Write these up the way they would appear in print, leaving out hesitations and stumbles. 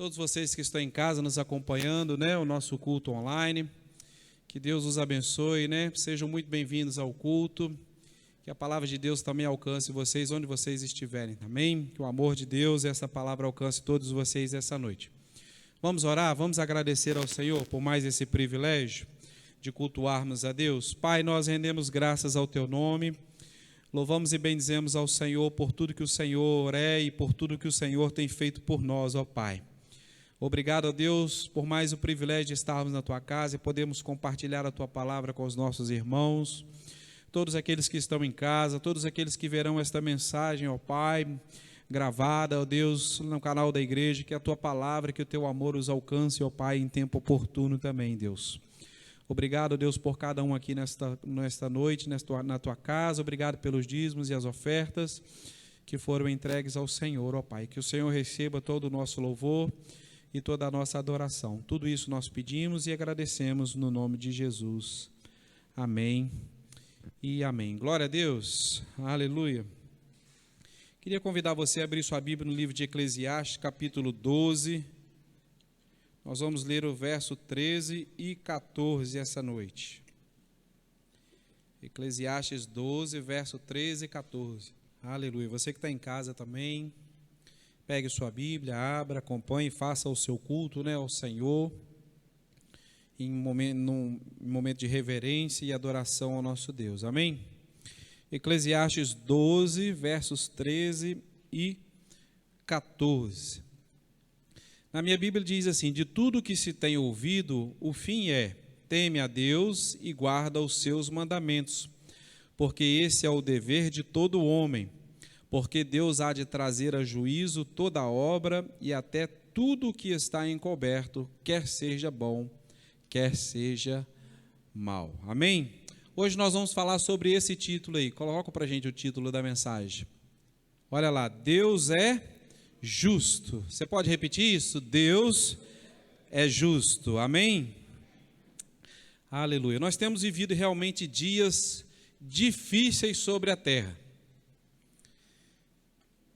todos vocês que estão em casa nos acompanhando, né, o nosso culto online. Que Deus os abençoe, né? Sejam muito bem-vindos ao culto. Que a palavra de Deus também alcance vocês onde vocês estiverem, amém? Que o amor de Deus e essa palavra alcance todos vocês essa noite. Vamos orar, vamos agradecer ao Senhor por mais esse privilégio de cultuarmos a Deus. Pai, nós rendemos graças ao Teu nome, louvamos e bendizemos ao Senhor por tudo que o Senhor é e por tudo que o Senhor tem feito por nós, ó Pai. Obrigado, ó Deus, por mais o privilégio de estarmos na Tua casa e podermos compartilhar a Tua palavra com os nossos irmãos, todos aqueles que estão em casa, todos aqueles que verão esta mensagem, ó Pai, gravada, ó Deus, no canal da igreja, que a Tua palavra, que o Teu amor os alcance, ó Pai, em tempo oportuno também, Deus. Obrigado, Deus, por cada um aqui nesta noite, na Tua casa. Obrigado pelos dízimos e as ofertas que foram entregues ao Senhor, ó Pai. Que o Senhor receba todo o nosso louvor e toda a nossa adoração. Tudo isso nós pedimos e agradecemos no nome de Jesus. Amém e amém. Glória a Deus. Aleluia. Queria convidar você a abrir sua Bíblia no livro de Eclesiastes, capítulo 12. Nós vamos ler o verso 13 e 14 essa noite. Eclesiastes 12, verso 13 e 14. Aleluia. Você que está em casa também, pegue sua Bíblia, abra, acompanhe, faça o seu culto, né, ao Senhor, num momento de reverência e adoração ao nosso Deus. Amém? Eclesiastes 12, versos 13 e 14. Na minha Bíblia diz assim: de tudo que se tem ouvido, o fim é: teme a Deus e guarda os seus mandamentos, porque esse é o dever de todo homem, porque Deus há de trazer a juízo toda a obra e até tudo o que está encoberto, quer seja bom, quer seja mal. Amém? Hoje nós vamos falar sobre esse título aí. Coloca para a gente o título da mensagem. Olha lá: Deus é justo. Você pode repetir isso? Deus é justo. Amém? Aleluia. Nós temos vivido realmente dias difíceis sobre a terra.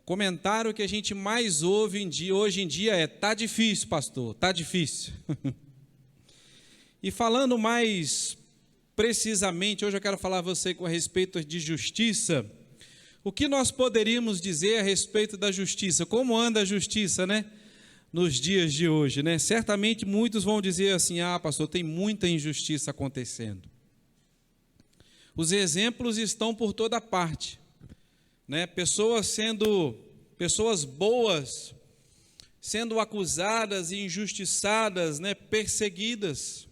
O comentário que a gente mais ouve hoje em dia é: tá difícil, pastor, tá difícil. E falando mais precisamente, hoje eu quero falar a você com respeito de justiça. O que nós poderíamos dizer a respeito da justiça? Como anda a justiça, né? Nos dias de hoje, né? Certamente muitos vão dizer assim: ah, pastor, tem muita injustiça acontecendo. Os exemplos estão por toda parte, né? Pessoas boas sendo acusadas e injustiçadas, né? Perseguidas.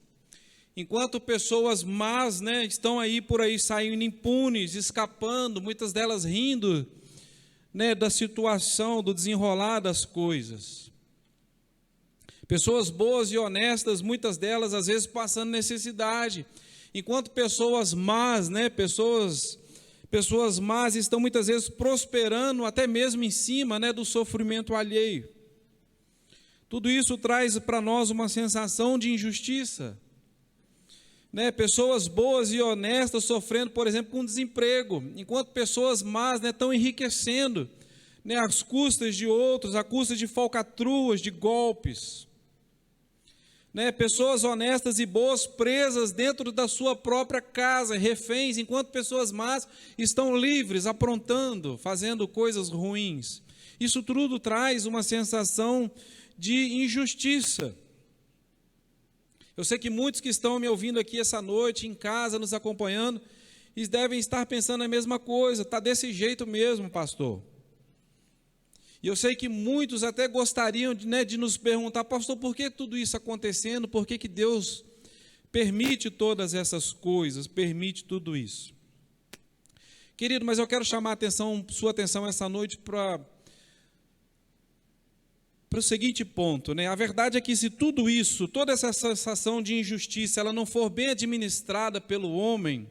Enquanto pessoas más, né, estão aí por aí saindo impunes, escapando, muitas delas rindo, né, da situação, do desenrolar das coisas. Pessoas boas e honestas, muitas delas às vezes passando necessidade, enquanto pessoas más, né, pessoas más estão muitas vezes prosperando até mesmo em cima, né, do sofrimento alheio. Tudo isso traz para nós uma sensação de injustiça. Né, pessoas boas e honestas sofrendo, por exemplo, com desemprego, enquanto pessoas más, né, estão enriquecendo, né, às custas de outros, à custa de falcatruas, de golpes. Né, pessoas honestas e boas presas dentro da sua própria casa, reféns, enquanto pessoas más estão livres, aprontando, fazendo coisas ruins. Isso tudo traz uma sensação de injustiça. Eu sei que muitos que estão me ouvindo aqui essa noite, em casa, nos acompanhando, eles devem estar pensando a mesma coisa. Está desse jeito mesmo, pastor. E eu sei que muitos até gostariam de nos perguntar: pastor, por que tudo isso acontecendo? Por que Deus permite todas essas coisas, permite tudo isso? Querido, mas eu quero chamar sua atenção essa noite para o seguinte ponto, né? A verdade é que se tudo isso, toda essa sensação de injustiça, ela não for bem administrada pelo homem,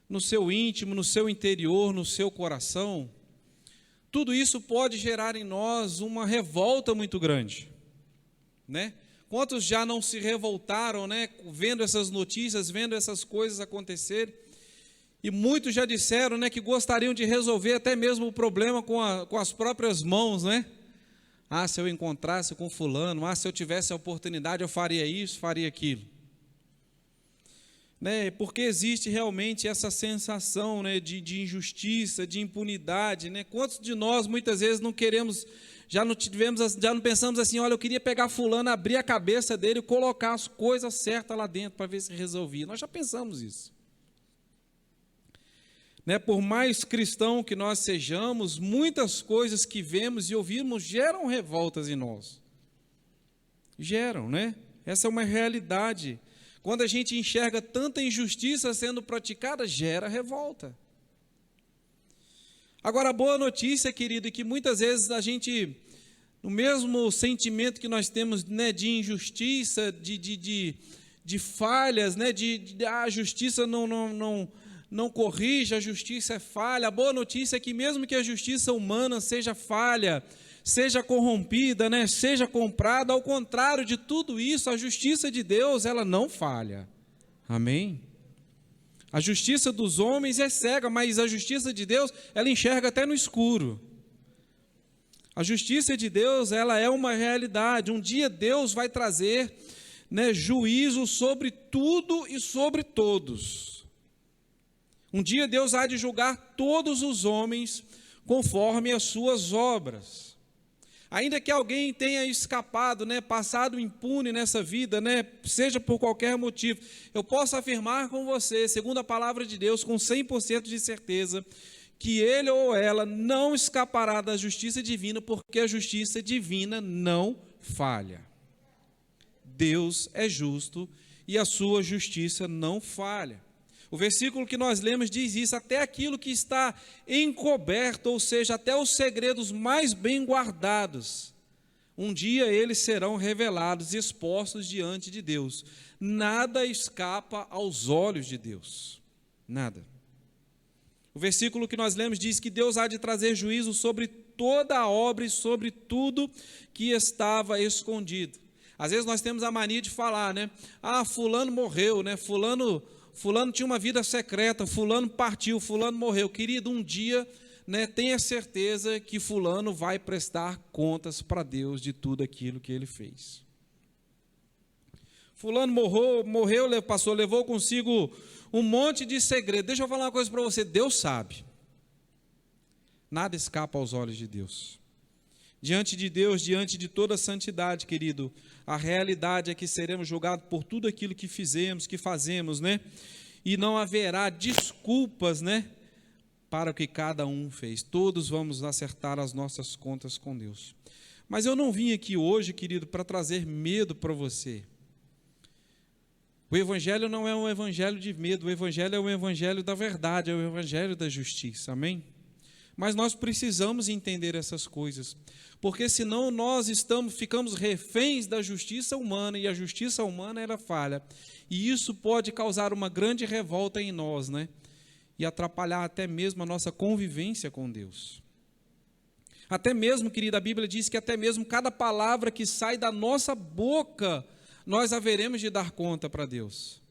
no seu íntimo, no seu interior, no seu coração, tudo isso pode gerar em nós uma revolta muito grande, né? Quantos já não se revoltaram, né, vendo essas notícias, vendo essas coisas acontecerem? E muitos já disseram, né, que gostariam de resolver até mesmo o problema com as próprias mãos, né? Ah, se eu encontrasse com fulano, ah, se eu tivesse a oportunidade, eu faria isso, faria aquilo. Né? Porque existe realmente essa sensação, né, de injustiça, de impunidade. Né? Quantos de nós, muitas vezes, não queremos, já não pensamos assim, olha, eu queria pegar fulano, abrir a cabeça dele e colocar as coisas certas lá dentro para ver se resolvia. Nós já pensamos isso. Né, por mais cristão que nós sejamos, muitas coisas que vemos e ouvimos geram revoltas em nós. Geram, né? Essa é uma realidade. Quando a gente enxerga tanta injustiça sendo praticada, gera revolta. Agora, a boa notícia, querido, é que muitas vezes a gente, no mesmo sentimento que nós temos, né, de injustiça, de falhas, né, a justiça não corrige, a justiça é falha. A boa notícia é que mesmo que a justiça humana seja falha, seja corrompida, né, seja comprada, ao contrário de tudo isso, a justiça de Deus, ela não falha. Amém? A justiça dos homens é cega, mas a justiça de Deus, ela enxerga até no escuro. A justiça de Deus, ela é uma realidade. Um dia Deus vai trazer, né, juízo sobre tudo e sobre todos. Um dia Deus há de julgar todos os homens conforme as suas obras. Ainda que alguém tenha escapado, né, passado impune nessa vida, né, seja por qualquer motivo, eu posso afirmar com você, segundo a palavra de Deus, com 100% de certeza, que ele ou ela não escapará da justiça divina, porque a justiça divina não falha. Deus é justo e a sua justiça não falha. O versículo que nós lemos diz isso: até aquilo que está encoberto, ou seja, até os segredos mais bem guardados, um dia eles serão revelados e expostos diante de Deus. Nada escapa aos olhos de Deus, nada. O versículo que nós lemos diz que Deus há de trazer juízo sobre toda a obra e sobre tudo que estava escondido. Às vezes nós temos a mania de falar, né? Ah, fulano morreu, né? Fulano tinha uma vida secreta, fulano partiu, fulano morreu. Querido, um dia, né, tenha certeza que fulano vai prestar contas para Deus de tudo aquilo que ele fez. Fulano morreu, levou consigo um monte de segredo. Deixa eu falar uma coisa para você, Deus sabe. Nada escapa aos olhos de Deus. Diante de Deus, diante de toda a santidade, querido, a realidade é que seremos julgados por tudo aquilo que fizemos, que fazemos, né? E não haverá desculpas, né, para o que cada um fez. Todos vamos acertar as nossas contas com Deus. Mas eu não vim aqui hoje, querido, para trazer medo para você. O evangelho não é um evangelho de medo, o evangelho é um evangelho da verdade, é o evangelho da justiça, amém? Mas nós precisamos entender essas coisas, porque senão nós ficamos reféns da justiça humana, e a justiça humana ela falha, e isso pode causar uma grande revolta em nós, né? E atrapalhar até mesmo a nossa convivência com Deus. Até mesmo, querida, a Bíblia diz que até mesmo cada palavra que sai da nossa boca, nós haveremos de dar conta para Deus.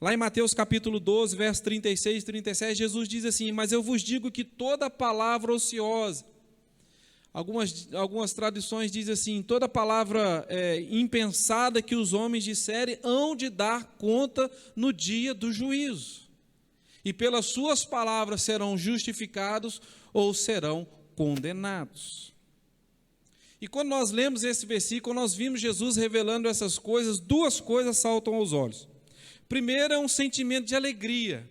Lá em Mateus capítulo 12, verso 36 e 37, Jesus diz assim: mas eu vos digo que toda palavra ociosa, algumas traduções dizem assim, toda palavra impensada que os homens disserem, hão de dar conta no dia do juízo. E pelas suas palavras serão justificados ou serão condenados. E quando nós lemos esse versículo, nós vimos Jesus revelando essas coisas, duas coisas saltam aos olhos. Primeiro é um sentimento de alegria,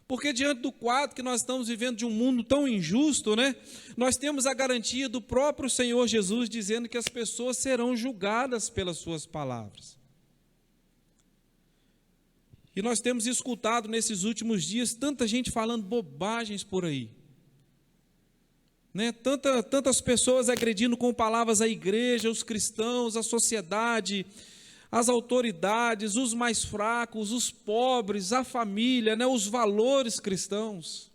porque diante do quadro que nós estamos vivendo de um mundo tão injusto, né, nós temos a garantia do próprio Senhor Jesus dizendo que as pessoas serão julgadas pelas suas palavras. E nós temos escutado nesses últimos dias tanta gente falando bobagens por aí, né? Tantas pessoas agredindo com palavras a igreja, os cristãos, a sociedade, as autoridades, os mais fracos, os pobres, a família, né, os valores cristãos.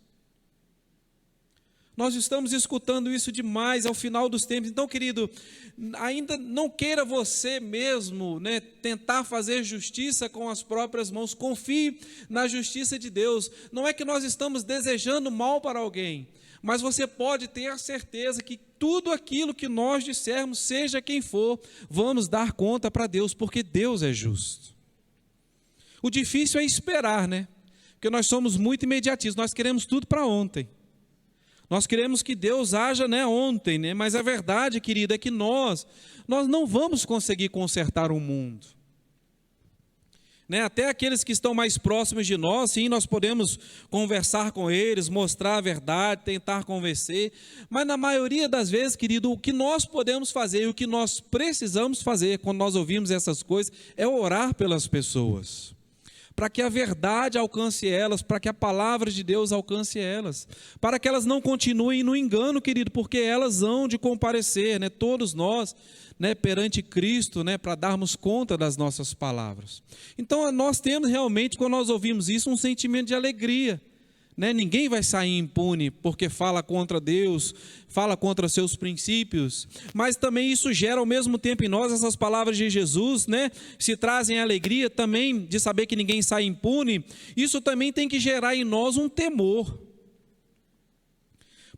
Nós estamos escutando isso demais ao final dos tempos. Então, querido, ainda não queira você mesmo, né, tentar fazer justiça com as próprias mãos. Confie na justiça de Deus. Não é que nós estamos desejando mal para alguém, mas você pode ter a certeza que tudo aquilo que nós dissermos, seja quem for, vamos dar conta para Deus, porque Deus é justo. O difícil é esperar, né? Porque nós somos muito imediatistas, nós queremos tudo para ontem. Nós queremos que Deus haja, né, ontem, né? Mas a verdade, querida, é que nós não vamos conseguir consertar o mundo. Né? Até aqueles que estão mais próximos de nós, sim, nós podemos conversar com eles, mostrar a verdade, tentar convencer. Mas na maioria das vezes, querido, o que nós podemos fazer e o que nós precisamos fazer quando nós ouvimos essas coisas é orar pelas pessoas, para que a verdade alcance elas, para que a palavra de Deus alcance elas, para que elas não continuem no engano, querido, porque elas hão de comparecer, né, todos nós, né, perante Cristo, né, para darmos conta das nossas palavras. Então nós temos realmente, quando nós ouvimos isso, um sentimento de alegria, né? Ninguém vai sair impune porque fala contra Deus, fala contra seus princípios, mas também isso gera ao mesmo tempo em nós, essas palavras de Jesus, né, se trazem alegria também de saber que ninguém sai impune. Isso também tem que gerar em nós um temor,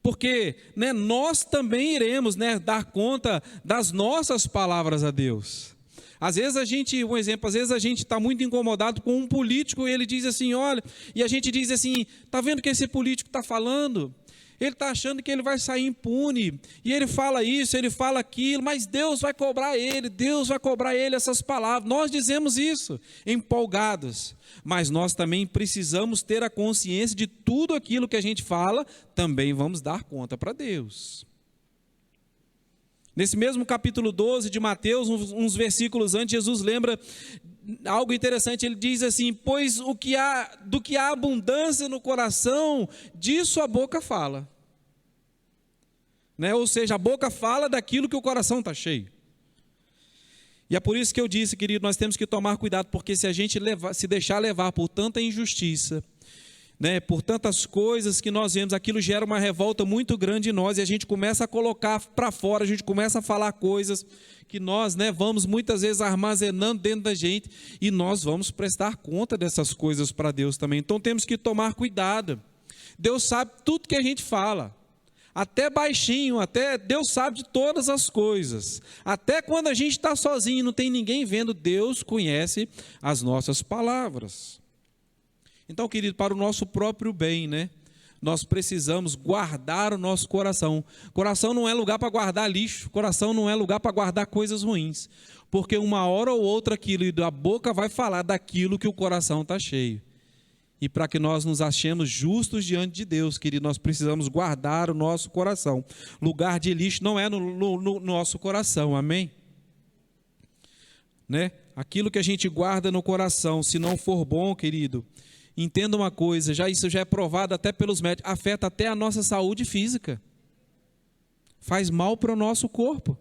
porque, né, nós também iremos, né, dar conta das nossas palavras a Deus. Às vezes a gente, um exemplo, às vezes a gente está muito incomodado com um político e ele diz assim, olha, e a gente diz assim, está vendo o que esse político está falando? Ele está achando que ele vai sair impune, e ele fala isso, ele fala aquilo, mas Deus vai cobrar ele essas palavras. Nós dizemos isso, empolgados, mas nós também precisamos ter a consciência de tudo aquilo que a gente fala, também vamos dar conta para Deus. Nesse mesmo capítulo 12 de Mateus, uns versículos antes, Jesus lembra algo interessante. Ele diz assim, pois do que há abundância no coração, disso a boca fala. Né? Ou seja, a boca fala daquilo que o coração está cheio. E é por isso que eu disse, querido, nós temos que tomar cuidado, porque se a gente se deixar levar por tanta injustiça, né, por tantas coisas que nós vemos, aquilo gera uma revolta muito grande em nós, e a gente começa a colocar para fora, a gente começa a falar coisas que nós, né, vamos muitas vezes armazenando dentro da gente, e nós vamos prestar conta dessas coisas para Deus também. Então temos que tomar cuidado. Deus sabe tudo que a gente fala, até baixinho, até Deus sabe de todas as coisas, até quando a gente está sozinho e não tem ninguém vendo, Deus conhece as nossas palavras. Então, querido, para o nosso próprio bem, né, nós precisamos guardar o nosso coração. Coração não é lugar para guardar lixo, coração não é lugar para guardar coisas ruins, porque uma hora ou outra aquilo, a boca vai falar daquilo que o coração está cheio. E para que nós nos achemos justos diante de Deus, querido, nós precisamos guardar o nosso coração. Lugar de lixo não é no nosso coração, amém? Né? Aquilo que a gente guarda no coração, se não for bom, querido, entenda uma coisa, isso já é provado até pelos médicos, afeta até a nossa saúde física, faz mal para o nosso corpo,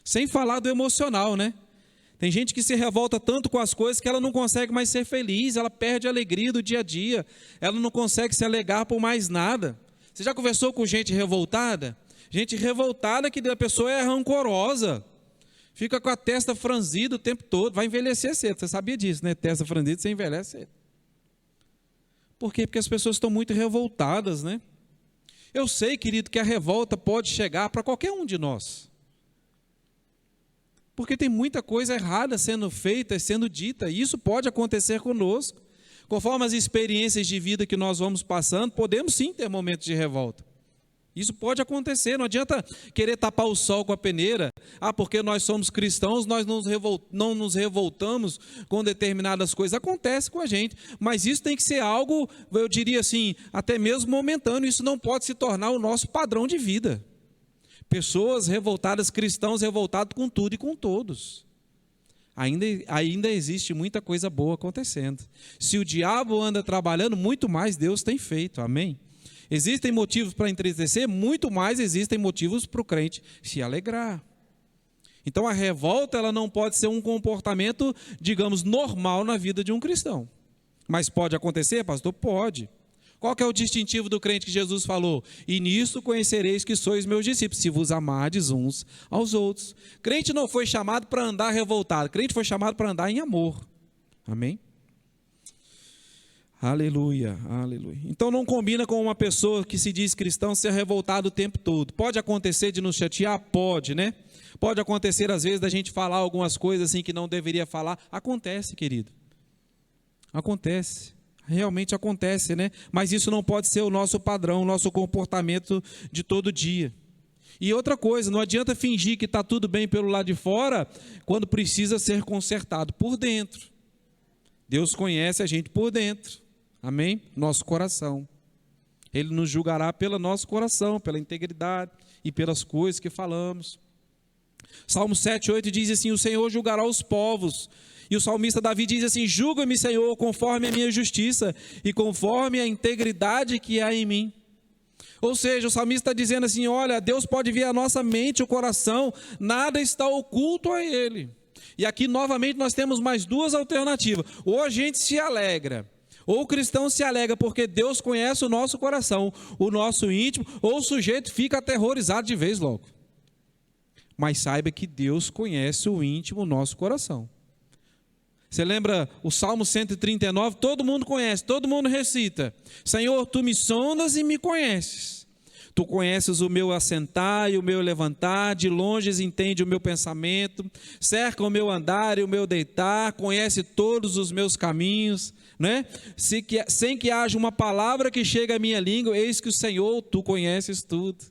sem falar do emocional, né? Tem gente que se revolta tanto com as coisas que ela não consegue mais ser feliz, ela perde a alegria do dia a dia, ela não consegue se alegrar por mais nada. Você já conversou com gente revoltada? Gente revoltada que a pessoa é rancorosa, fica com a testa franzida o tempo todo, vai envelhecer cedo, você sabia disso, né? Testa franzida, você envelhece cedo. Por quê? Porque as pessoas estão muito revoltadas, né? Eu sei, querido, que a revolta pode chegar para qualquer um de nós, porque tem muita coisa errada sendo feita, sendo dita, e isso pode acontecer conosco. Conforme as experiências de vida que nós vamos passando, podemos sim ter momentos de revolta. Isso pode acontecer, não adianta querer tapar o sol com a peneira. Porque nós somos cristãos, nós não nos revoltamos com determinadas coisas. Acontece com a gente, mas isso tem que ser algo, eu diria assim, até mesmo momentâneo. Isso não pode se tornar o nosso padrão de vida. Pessoas revoltadas, cristãos revoltados com tudo e com todos. Ainda existe muita coisa boa acontecendo. Se o diabo anda trabalhando, muito mais Deus tem feito, amém? Existem motivos para entristecer, muito mais existem motivos para o crente se alegrar. Então a revolta, ela não pode ser um comportamento, digamos, normal na vida de um cristão. Mas pode acontecer, pastor? Pode. Qual que é o distintivo do crente que Jesus falou? E nisto conhecereis que sois meus discípulos, se vos amardes uns aos outros. Crente não foi chamado para andar revoltado, crente foi chamado para andar em amor. Amém? Aleluia, aleluia. Então não combina com uma pessoa que se diz cristão ser revoltado o tempo todo. Pode acontecer de nos chatear? Pode, né? Pode acontecer às vezes da gente falar algumas coisas assim que não deveria falar. Acontece, querido. Acontece. Realmente acontece, né? Mas isso não pode ser o nosso padrão, o nosso comportamento de todo dia. E outra coisa, não adianta fingir que está tudo bem pelo lado de fora, quando precisa ser consertado por dentro. Deus conhece a gente por dentro, amém? Nosso coração. Ele nos julgará pelo nosso coração, pela integridade e pelas coisas que falamos. Salmo 7:8 diz assim: o Senhor julgará os povos. E o salmista Davi diz assim: julga-me, Senhor, conforme a minha justiça e conforme a integridade que há em mim. Ou seja, o salmista está dizendo assim: olha, Deus pode ver a nossa mente, o coração, nada está oculto a Ele. E aqui novamente nós temos mais duas alternativas: ou a gente se alegra, ou o cristão se alegra porque Deus conhece o nosso coração, o nosso íntimo, ou o sujeito fica aterrorizado de vez logo. Mas saiba que Deus conhece o íntimo, o nosso coração. Você lembra o Salmo 139? Todo mundo conhece, todo mundo recita: Senhor, tu me sondas e me conheces. Tu conheces o meu assentar e o meu levantar, de longe entende o meu pensamento, cerca o meu andar e o meu deitar, conhece todos os meus caminhos, né? Sem que haja uma palavra que chegue à minha língua, eis que o Senhor, tu conheces tudo.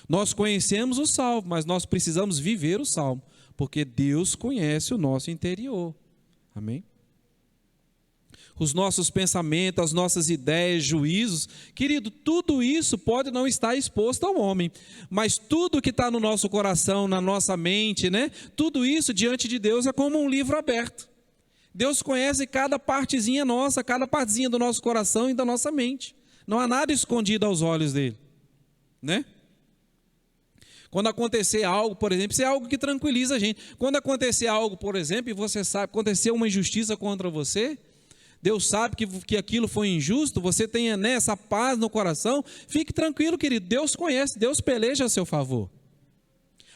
Nós conhecemos o Salmo, mas nós precisamos viver o Salmo, porque Deus conhece o nosso interior. Amém? Os nossos pensamentos, as nossas ideias, juízos, querido, tudo isso pode não estar exposto ao homem, mas tudo que está no nosso coração, na nossa mente, né? Tudo isso diante de Deus é como um livro aberto. Deus conhece cada partezinha nossa, cada partezinha do nosso coração e da nossa mente. Não há nada escondido aos olhos dele, né? Quando acontecer algo, por exemplo, isso é algo que tranquiliza a gente. Quando acontecer algo, por exemplo, e você sabe, aconteceu uma injustiça contra você, Deus sabe que aquilo foi injusto, você tenha, né, essa paz no coração, fique tranquilo, querido, Deus conhece, Deus peleja a seu favor.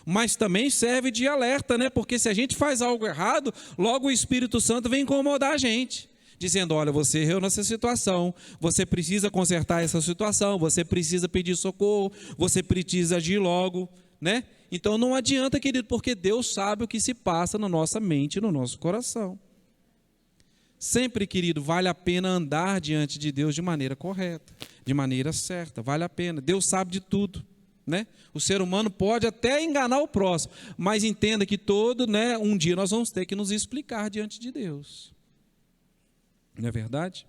Mas também serve de alerta, né? Porque se a gente faz algo errado, logo o Espírito Santo vem incomodar a gente, dizendo: olha, você errou nessa situação, você precisa consertar essa situação, você precisa pedir socorro, você precisa agir logo, né? Então não adianta, querido, porque Deus sabe o que se passa na nossa mente e no nosso coração. Sempre, querido, vale a pena andar diante de Deus de maneira correta, de maneira certa, vale a pena. Deus sabe de tudo, né? O ser humano pode até enganar o próximo, mas entenda que um dia nós vamos ter que nos explicar diante de Deus. Não é verdade?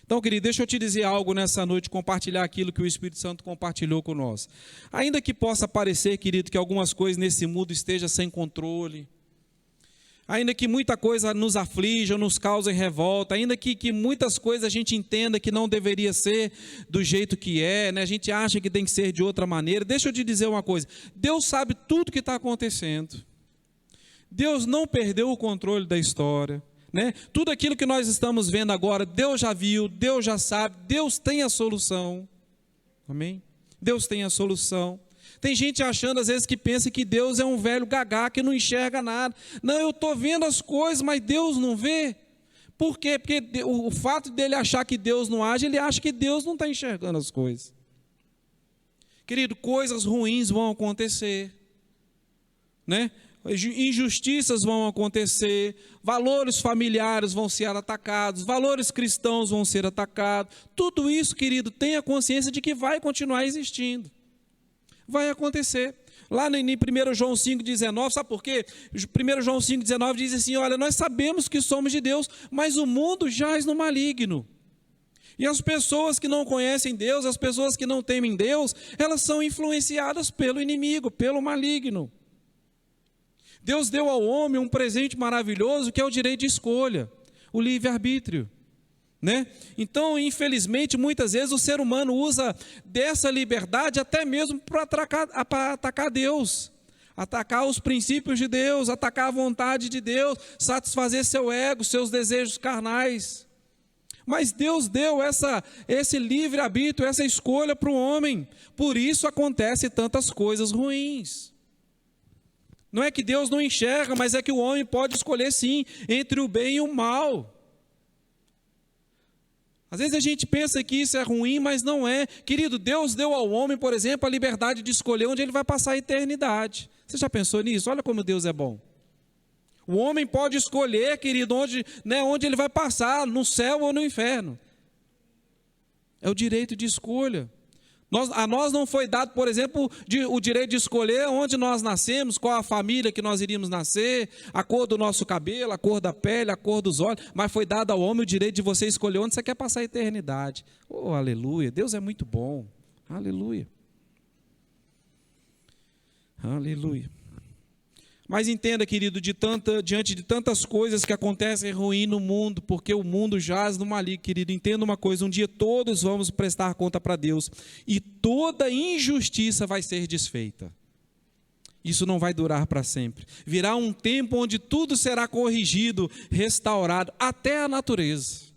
Então, querido, deixa eu te dizer algo nessa noite, compartilhar aquilo que o Espírito Santo compartilhou com nós. Ainda que possa parecer, querido, que algumas coisas nesse mundo estejam sem controle, ainda que muita coisa nos aflija, nos cause revolta, ainda que muitas coisas a gente entenda que não deveria ser do jeito que é, né? A gente acha que tem que ser de outra maneira. Deixa eu te dizer uma coisa: Deus sabe tudo que está acontecendo. Deus não perdeu o controle da história, né? Tudo aquilo que nós estamos vendo agora, Deus já viu, Deus já sabe, Deus tem a solução. Amém? Deus tem a solução. Tem gente achando às vezes que pensa que Deus é um velho gagá que não enxerga nada. Não, eu estou vendo as coisas, mas Deus não vê. Por quê? Porque o fato dele achar que Deus não age, ele acha que Deus não está enxergando as coisas. Querido, coisas ruins vão acontecer, né? Injustiças vão acontecer, valores familiares vão ser atacados, valores cristãos vão ser atacados. Tudo isso, querido, tenha consciência de que vai continuar existindo. Vai acontecer. Lá em 1 João 5,19, sabe por quê? 1 João 5,19 diz assim: olha, nós sabemos que somos de Deus, mas o mundo jaz no maligno. E as pessoas que não conhecem Deus, as pessoas que não temem Deus, elas são influenciadas pelo inimigo, pelo maligno. Deus deu ao homem um presente maravilhoso, que é o direito de escolha, o livre-arbítrio, né? Então, infelizmente, muitas vezes o ser humano usa dessa liberdade até mesmo para atacar Deus, atacar os princípios de Deus, atacar a vontade de Deus, satisfazer seu ego, seus desejos carnais. Mas Deus deu esse livre-arbítrio, essa escolha para o homem. Por isso acontecem tantas coisas ruins. Não é que Deus não enxerga, mas é que o homem pode escolher sim, entre o bem e o mal. Às vezes a gente pensa que isso é ruim, mas não é. Querido, Deus deu ao homem, por exemplo, a liberdade de escolher onde ele vai passar a eternidade. Você já pensou nisso? Olha como Deus é bom. O homem pode escolher, querido, onde ele vai passar, no céu ou no inferno. É o direito de escolha. A nós não foi dado, por exemplo, o direito de escolher onde nós nascemos, qual a família que nós iríamos nascer, a cor do nosso cabelo, a cor da pele, a cor dos olhos, mas foi dado ao homem o direito de você escolher onde você quer passar a eternidade. Oh, aleluia, Deus é muito bom, aleluia. Aleluia. Mas entenda, querido, diante de tantas coisas que acontecem ruim no mundo, porque o mundo jaz no maligno, querido, entenda uma coisa, um dia todos vamos prestar conta para Deus, e toda injustiça vai ser desfeita. Isso não vai durar para sempre. Virá um tempo onde tudo será corrigido, restaurado, até a natureza.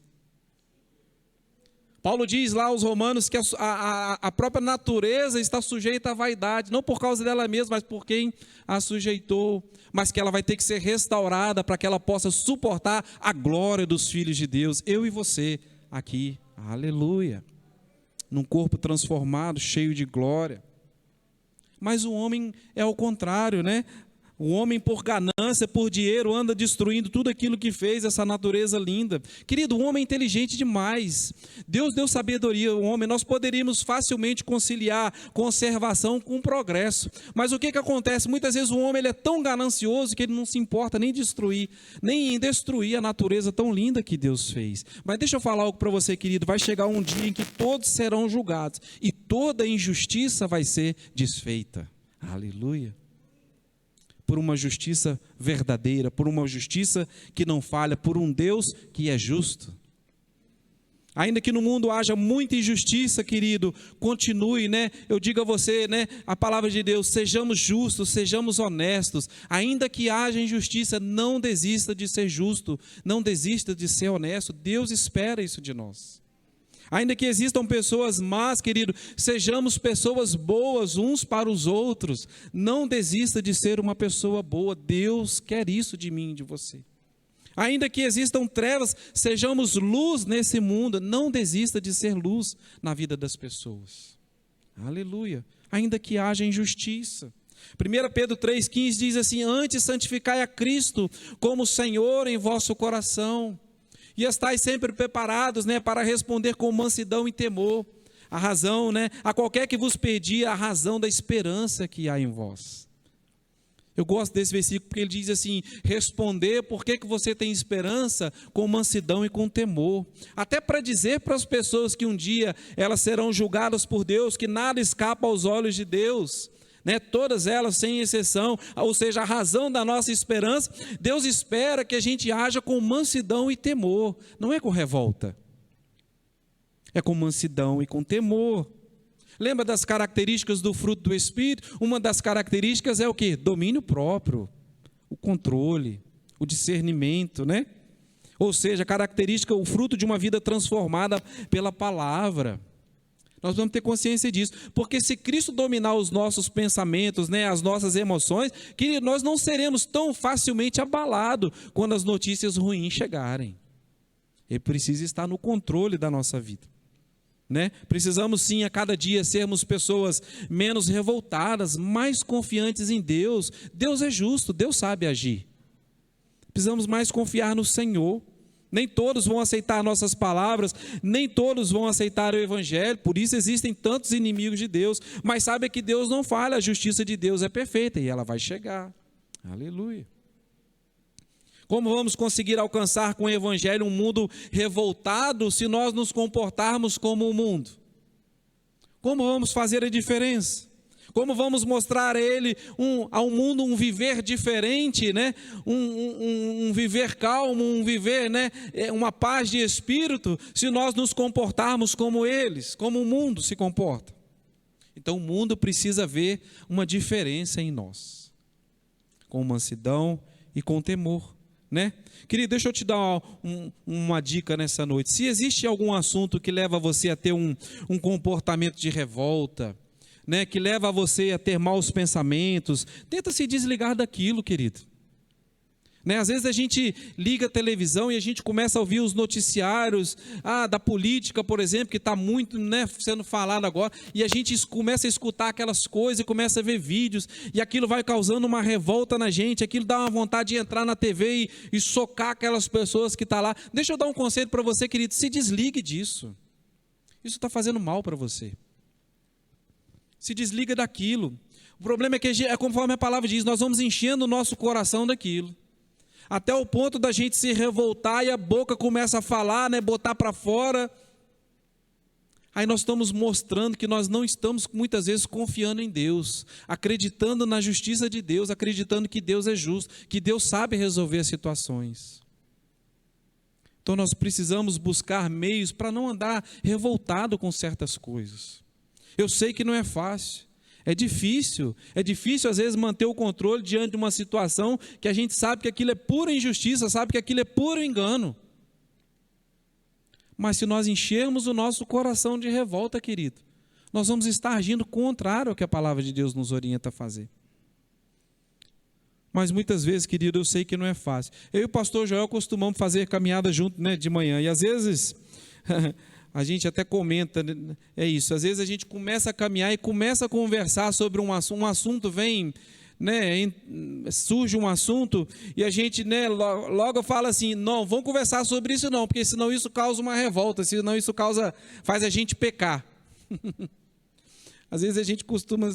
Paulo diz lá aos Romanos que a própria natureza está sujeita à vaidade, não por causa dela mesma, mas por quem a sujeitou, mas que ela vai ter que ser restaurada para que ela possa suportar a glória dos filhos de Deus, eu e você aqui, aleluia, num corpo transformado, cheio de glória. Mas o homem é o contrário, né? O homem, por ganância, por dinheiro, anda destruindo tudo aquilo que fez, essa natureza linda. Querido, o homem é inteligente demais. Deus deu sabedoria ao homem. Nós poderíamos facilmente conciliar conservação com progresso. Mas o que acontece? Muitas vezes o homem ele é tão ganancioso que ele não se importa nem em destruir a natureza tão linda que Deus fez. Mas deixa eu falar algo para você, querido. Vai chegar um dia em que todos serão julgados e toda injustiça vai ser desfeita. Aleluia. Por uma justiça verdadeira, por uma justiça que não falha, por um Deus que é justo. Ainda que no mundo haja muita injustiça, querido, continue, né? Eu digo a você, né? A palavra de Deus, sejamos justos, sejamos honestos. Ainda que haja injustiça, não desista de ser justo, não desista de ser honesto. Deus espera isso de nós. Ainda que existam pessoas más, querido, sejamos pessoas boas uns para os outros. Não desista de ser uma pessoa boa. Deus quer isso de mim e de você. Ainda que existam trevas, sejamos luz nesse mundo. Não desista de ser luz na vida das pessoas. Aleluia. Ainda que haja injustiça. 1 Pedro 3,15 diz assim: antes santificai a Cristo como Senhor em vosso coração. E estais sempre preparados, né, para responder com mansidão e temor, a razão, né, a qualquer que vos pedir a razão da esperança que há em vós. Eu gosto desse versículo porque ele diz assim: responder por que você tem esperança com mansidão e com temor. Até para dizer para as pessoas que um dia elas serão julgadas por Deus, que nada escapa aos olhos de Deus. Né, todas elas sem exceção, ou seja, a razão da nossa esperança, Deus espera que a gente haja com mansidão e temor, não é com revolta, é com mansidão e com temor. Lembra das características do fruto do Espírito? Uma das características é o quê? Domínio próprio, o controle, o discernimento, né? Ou seja, característica, o fruto de uma vida transformada pela palavra. Nós vamos ter consciência disso, porque se Cristo dominar os nossos pensamentos, né, as nossas emoções, que nós não seremos tão facilmente abalados quando as notícias ruins chegarem. Ele precisa estar no controle da nossa vida, né? Precisamos sim a cada dia sermos pessoas menos revoltadas, mais confiantes em Deus. Deus é justo, Deus sabe agir. Precisamos mais confiar no Senhor. Nem todos vão aceitar nossas palavras, nem todos vão aceitar o Evangelho, por isso existem tantos inimigos de Deus, mas sabe que Deus não falha, a justiça de Deus é perfeita e ela vai chegar. Aleluia. Como vamos conseguir alcançar com o Evangelho um mundo revoltado se nós nos comportarmos como o mundo? Como vamos fazer a diferença? Como vamos mostrar ao mundo um viver diferente, né? Um viver calmo, um viver, né? Uma paz de espírito, se nós nos comportarmos como eles, como o mundo se comporta. Então o mundo precisa ver uma diferença em nós, com mansidão e com temor. né? Querido, deixa eu te dar uma dica nessa noite. Se existe algum assunto que leva você a ter um comportamento de revolta, né, que leva você a ter maus pensamentos, tenta se desligar daquilo, querido. Né? Às vezes a gente liga a televisão e a gente começa a ouvir os noticiários da política, por exemplo, que está muito, né, sendo falado agora, e a gente começa a escutar aquelas coisas e começa a ver vídeos, e aquilo vai causando uma revolta na gente, aquilo dá uma vontade de entrar na TV e socar aquelas pessoas que estão lá. Deixa eu dar um conselho para você, querido, se desligue disso. Isso está fazendo mal para você. Se desliga daquilo. O problema é que, conforme a palavra diz, nós vamos enchendo o nosso coração daquilo, até o ponto da gente se revoltar e a boca começa a falar, né, botar para fora. Aí nós estamos mostrando que nós não estamos muitas vezes confiando em Deus, acreditando na justiça de Deus, acreditando que Deus é justo, que Deus sabe resolver as situações. Então nós precisamos buscar meios para não andar revoltado com certas coisas. Eu sei que não é fácil. É difícil às vezes manter o controle diante de uma situação que a gente sabe que aquilo é pura injustiça, sabe que aquilo é puro engano. Mas se nós enchermos o nosso coração de revolta, querido, nós vamos estar agindo contrário ao que a palavra de Deus nos orienta a fazer. Mas muitas vezes, querido, eu sei que não é fácil. Eu e o pastor Joel costumamos fazer caminhada junto, né, de manhã, e às vezes... A gente até comenta, é isso, às vezes a gente começa a caminhar e começa a conversar sobre um assunto vem, né, surge um assunto e a gente, né, logo fala assim, não, vamos conversar sobre isso não, porque senão isso causa uma revolta, senão isso faz a gente pecar. Às vezes a gente costuma,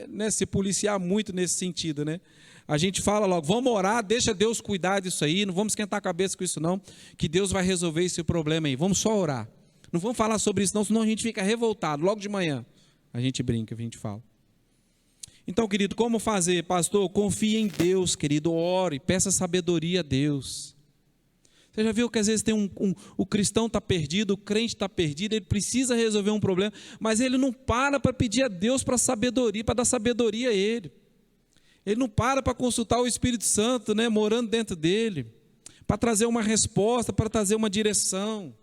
né, se policiar muito nesse sentido, né? A gente fala logo, vamos orar, deixa Deus cuidar disso aí, não vamos esquentar a cabeça com isso não, que Deus vai resolver esse problema aí, vamos só orar. Não vamos falar sobre isso não, senão a gente fica revoltado, logo de manhã. A gente brinca, a gente fala. Então, querido, como fazer? Pastor, confie em Deus, querido, ore, peça sabedoria a Deus. Você já viu que às vezes tem o cristão está perdido, o crente está perdido, ele precisa resolver um problema, mas ele não para pedir a Deus para sabedoria, para dar sabedoria a ele. Ele não para consultar o Espírito Santo, né, morando dentro dele, para trazer uma resposta, para trazer uma direção.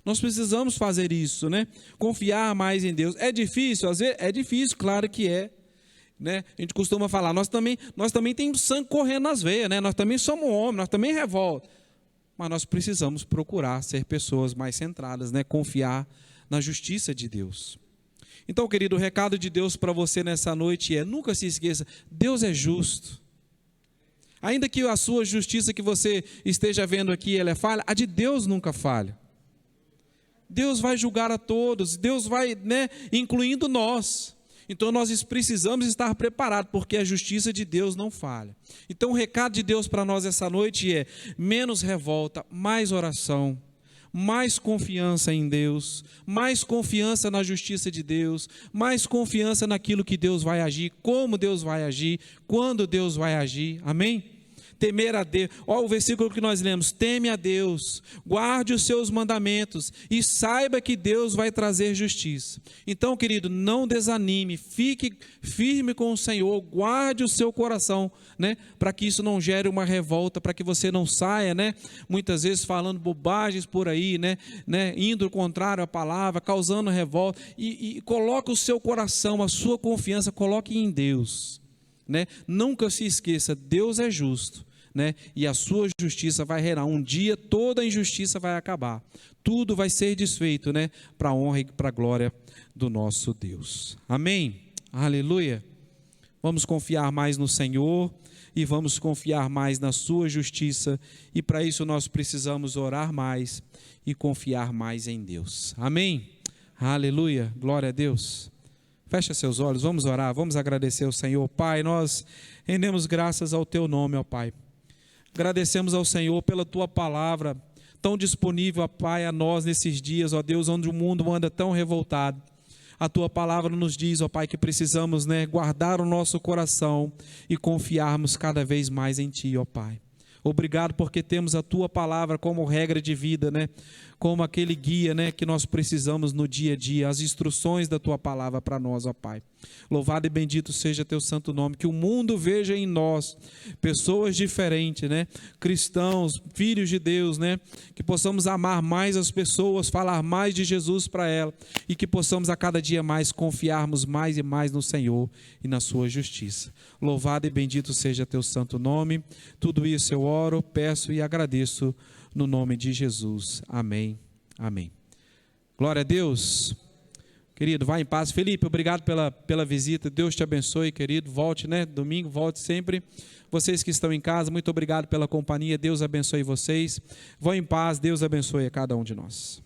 Nós precisamos fazer isso, né? Confiar mais em Deus. É difícil? Às vezes é difícil, claro que é. Né? A gente costuma falar, nós também temos sangue correndo nas veias, né? Nós também somos homens, nós também revolta. Mas nós precisamos procurar ser pessoas mais centradas, né? Confiar na justiça de Deus. Então, querido, o recado de Deus para você nessa noite é, nunca se esqueça, Deus é justo. Ainda que a sua justiça que você esteja vendo aqui, ela é falha, a de Deus nunca falha. Deus vai julgar a todos, Deus vai, né, incluindo nós. Então nós precisamos estar preparados, porque a justiça de Deus não falha. Então o recado de Deus para nós essa noite é, menos revolta, mais oração, mais confiança em Deus, mais confiança na justiça de Deus, mais confiança naquilo que Deus vai agir, como Deus vai agir, quando Deus vai agir, amém? Temer a Deus, olha o versículo que nós lemos, teme a Deus, guarde os seus mandamentos e saiba que Deus vai trazer justiça. Então, querido, não desanime, fique firme com o Senhor, guarde o seu coração, né, para que isso não gere uma revolta, para que você não saia, né, muitas vezes falando bobagens por aí, né, indo contrário à palavra, causando revolta, e coloque o seu coração, a sua confiança, coloque em Deus, né? Nunca se esqueça, Deus é justo, né? E a sua justiça vai reinar. Um dia toda a injustiça vai acabar, tudo vai ser desfeito, né? Para a honra e para a glória do nosso Deus, amém? Aleluia. Vamos confiar mais no Senhor e vamos confiar mais na sua justiça, e para isso nós precisamos orar mais e confiar mais em Deus, amém? Aleluia, glória a Deus. Fecha seus olhos, vamos orar, vamos agradecer ao Senhor. Pai, nós rendemos graças ao Teu nome, ó Pai. Agradecemos ao Senhor pela Tua palavra, tão disponível, ó Pai, a nós nesses dias, ó Deus, onde o mundo anda tão revoltado. A Tua palavra nos diz, ó Pai, que precisamos, né, guardar o nosso coração e confiarmos cada vez mais em Ti, ó Pai. Obrigado porque temos a Tua palavra como regra de vida, né? Como aquele guia, né, que nós precisamos no dia a dia, as instruções da Tua palavra para nós, ó Pai. Louvado e bendito seja teu santo nome, que o mundo veja em nós pessoas diferentes, né? Cristãos, filhos de Deus, né? Que possamos amar mais as pessoas, falar mais de Jesus para elas e que possamos a cada dia mais confiarmos mais e mais no Senhor e na sua justiça. Louvado e bendito seja teu santo nome. Tudo isso eu oro, peço e agradeço no nome de Jesus. Amém. Amém. Glória a Deus. Querido, vá em paz. Felipe, obrigado pela visita. Deus te abençoe, querido. Volte, né? Domingo, volte sempre. Vocês que estão em casa, muito obrigado pela companhia. Deus abençoe vocês. Vão em paz. Deus abençoe a cada um de nós.